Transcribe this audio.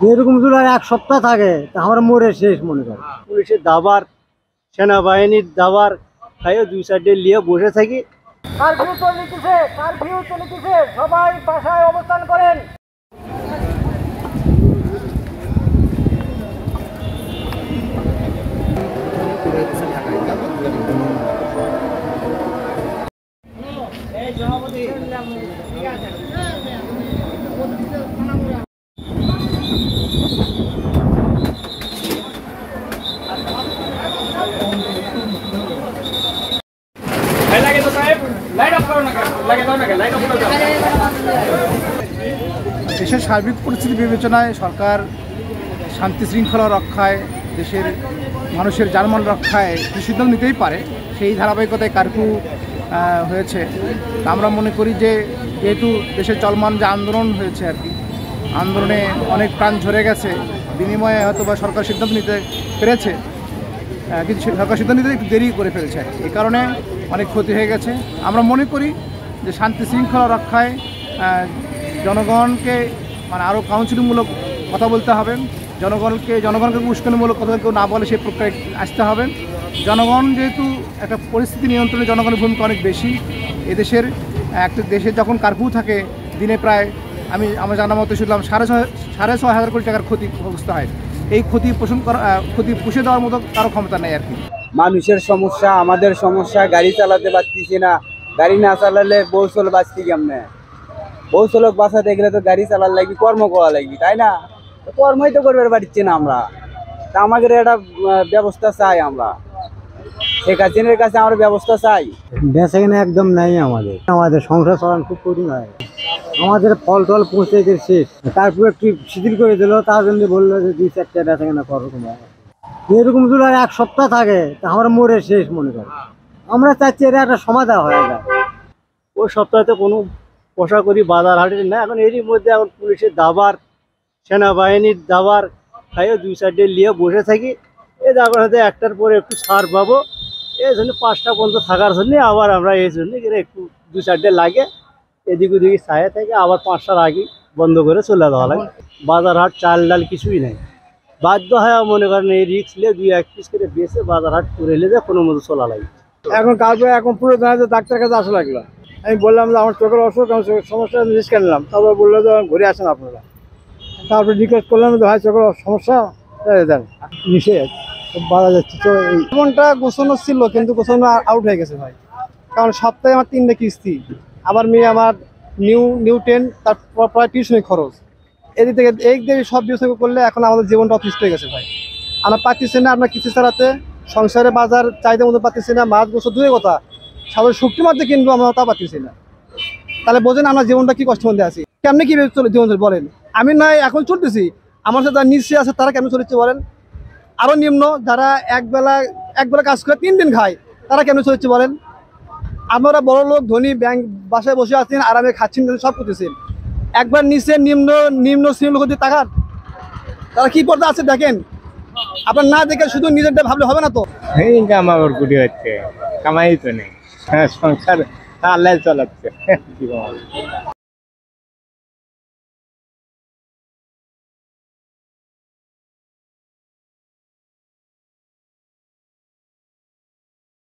এরকম যদি আর এক সপ্তাহ থাকে তা আমরা মরে শেষ মনে করি। পুলিশের দাবার, সেনাবাহিনীর দাবার খাইয়ে 2-4 নিয়ে বসে থাকি। কারফিউ চলিতেছে, সবাই বাসায় অবস্থান করেন। দেশের সার্বিক পরিস্থিতি বিবেচনায় সরকার শান্তি শৃঙ্খলা রক্ষায়, দেশের মানুষের জানমাল রক্ষায় সিদ্ধান্ত নিতেই পারে। সেই ধারাবাহিকতায় কারফিউ হয়েছে। আমরা মনে করি যে যেহেতু দেশের চলমান যে আন্দোলন হয়েছে আর কি, আন্দোলনে অনেক প্রাণ ঝরে গেছে, বিনিময়ে হয়তো বা সরকার সিদ্ধান্ত নিতে পেরেছে, কিন্তু সরকার সিদ্ধান্ত নিতে একটু দেরি করে ফেলেছে। এই কারণে অনেক ক্ষতি হয়ে গেছে। আমরা মনে করি যে শান্তি শৃঙ্খলা রক্ষায় জনগণকে আরও কাউন্সিলিংমূলক কথা বলতে হবে, জনগণকে উস্কানিমূলক কথা কেউ না বলে সেই প্রক্রিয়ায় আসতে হবে। জনগণ যেহেতু একটা পরিস্থিতি নিয়ন্ত্রণে জনগণের ভূমিকা অনেক বেশি। এদেশের একটা দেশে যখন কারফিউ থাকে দিনে প্রায় আমার জানা মতো শুনলাম 6,500 কোটি টাকার ক্ষতি অবস্থা হয়। এই ক্ষতি পুষে দেওয়ার মতো কারো ক্ষমতা নেই আর কি। মানুষের সমস্যা, আমাদের সমস্যা, গাড়ি চালাতে পারতেছি না। গাড়ি না চালালে বৌচল বাঁচতি কেমনে? বৌচলক বাঁচাতে গেলে তো গাড়ি চালার লাগবে, কর্ম করা লাগবে, তাই না? কর্মই তো করবার পারছি না আমরা। তা আমাদের একটা ব্যবস্থা চাই, আমরা শেখ হাসিনার কাছে আমরা ব্যবস্থা চাই। বেচাকেনা একদম নাই আমাদের সংসার চালানো খুব কঠিন হয়। আমাদের ফল টল পৌঁছে গেছে শেষ। তারপর একটু শিথিল করে দিল, তার জন্য বললো যে 2-4টা বেচাকেনা করো। এরকম যদি আর এক সপ্তাহ থাকে তা আমরা মরে শেষ মনে করি। আমরা চাচ্ছি এটা একটা সমাধান হয়ে যায়। ওই সপ্তাহে কোনো পোশাক করি বাজার হাটের না। এখন এরই মধ্যে এখন পুলিশের দাবার, সেনাবাহিনীর দাবার খাইয়ে 2-4 নিয়ে বসে থাকি। এই দাবার হাতে একটার পরে একটু ছাড় পাবো, এই জন্য 5টা পর্যন্ত থাকার জন্য আবার আমরা এই জন্য একটু 2-4 লাগে এদিক ওদিকে ছায়া থেকে আবার 5টার আগে বন্ধ করে চলে যাওয়া লাগে। বাজার হাট চাল ডাল কিছুই নেই, বাধ্য হয় মনে করেন এই রিক্স নিয়ে 2-1 পিস করে বেছে বাজার হাট করে এলে যে কোনো মতো চলা লাগে। এখন কালকে এখন পুরো ডাক্তার কাছে আসা লাগলো। আমি বললাম যে আমার চোখের অসুখ, আমার সমস্যা রিস্ক নিলাম। তারপর বললো যে ঘুরে আসেন আপনারা। তারপরে রিকোয়েস্ট করলাম যে ভাই চোখের সমস্যা দেন, নিষেধ বাড়া যাচ্ছে। তো জীবনটা গোছানো ছিল, কিন্তু গোছানো আউট হয়ে গেছে ভাই। কারণ সপ্তাহে আমার 3টা কিস্তি, আবার মেয়ে আমার নিউ 10, তারপর প্রায় টিউশনের খরচ, এদিক থেকে সব বিবেচনা করলে এখন আমাদের জীবনটা অতিষ্ঠ হয়ে গেছে ভাই। আমরা পাচ্ছি না আপনার কিছু ছাড়াতে, সংসারে বাজার চাহিদা মতো পাচ্ছি না, মাছ গোছ দূরের কথা, সাধারণ শক্তি মধ্যে কিনবো আমরা তা পাচ্ছি না। তাহলে বোঝেন আমরা জীবনটা কি কষ্ট মধ্যে আছি, কেমনি কি চলে জীবন বলেন। আমি নয় এখন চলতেছি, আমার সাথে যারা নিচে আছে তারা কেমন চলেছে বলেন। আরো নিম্ন যারা একবেলা কাজ করে 3 দিন খায়, তারা কেমন চলেছে বলেন। আমরা বড় লোক ধনী, ব্যাংক বাসায় বসে আছেন, আরামে খাচ্ছেন, সব করতেছেন। একবার নিচে নিম্ন শ্রেণীর লোক দিয়ে তাকান, তারা কি করতে আছে দেখেন। আপনার না দেখে শুধু নিজেরটা ভাবলে হবে না তো। আমার গুটি হচ্ছে, কামাই তো নেই, সংসার আল্লাহ চালাচ্ছে।